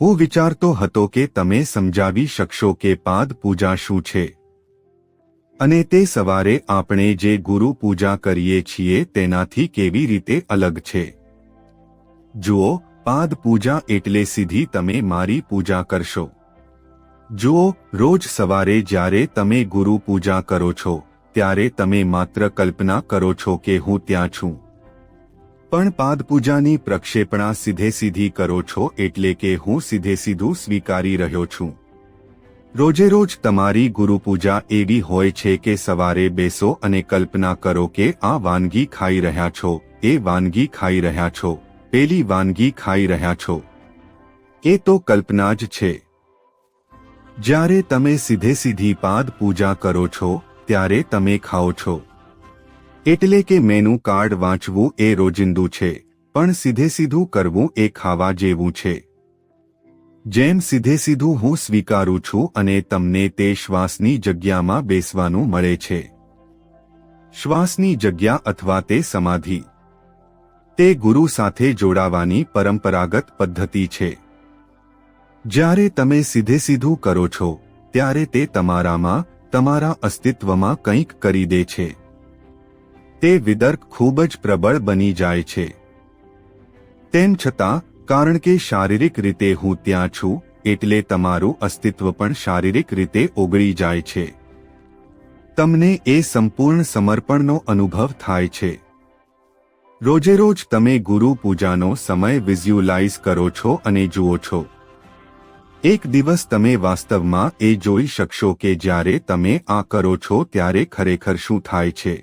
હું વિચારતો હતો કે તમે સમજાવી શકશો કે પાદ પૂજા શું છે અને તે સવારે આપણે જે ગુરુ પૂજા કરીએ છીએ તેનાથી કેવી રીતે અલગ છે। જુઓ, પાદ પૂજા એટલે સીધી તમે મારી પૂજા કરશો। જુઓ, રોજ સવારે જ્યારે તમે ગુરુ પૂજા કરો છો ત્યારે તમે માત્ર કલ્પના કરો છો કે હું ત્યાં છું, પણ પાદ પૂજાની પ્રક્ષેપણા સીધે કરો છો એટલે કે હું સીધું સ્વીકારી રહ્યો છું। રોજે રોજ તમારી ગુરુ પૂજા એવી હોય છે કે સવારે બેસો અને કલ્પના કરો કે આ વાનગી ખાઈ રહ્યા છો, એ વાનગી ખાઈ રહ્યા છો, પેલી વાનગી ખાઈ રહ્યા છો, એ તો કલ્પના જ છે। જ્યારે તમે સીધી પાદ પૂજા કરો છો ત્યારે તમે ખાઓ છો, એટલે કે મેનુ કાર્ડ વાંચવું એ રોજિંદુ છે, પણ સીધું કરવું એ ખાવા જેવું છે। જેમ સીધું હું સ્વીકારું છું અને તમને તે શ્વાસની જગ્યામાં બેસવાનું મળે છે। શ્વાસની જગ્યા અથવા તે સમાધિ, તે ગુરુ સાથે જોડાવાની પરંપરાગત પદ્ધતિ છે। જ્યારે તમે સીધું કરો છો ત્યારે તે તમારામાં, તમારા અસ્તિત્વમાં કંઈક કરી દે છે। તે વિતર્ક ખૂબ જ પ્રબળ બની જાય છે। તેમ છતાં, કારણ કે શારીરિક રીતે હું ત્યાં છું એટલે તમારું અસ્તિત્વ પણ શારીરિક રીતે ઓગળી જાય છે। તમને એ સંપૂર્ણ સમર્પણનો અનુભવ થાય છે। રોજે રોજ તમે ગુરુ પૂજાનો સમય વિઝ્યુલાઇઝ કરો છો અને જુઓ છો। એક દિવસ તમે વાસ્તવમાં એ જોઈ શકશો કે જ્યારે તમે આ કરો છો ત્યારે ખરેખર શું થાય છે।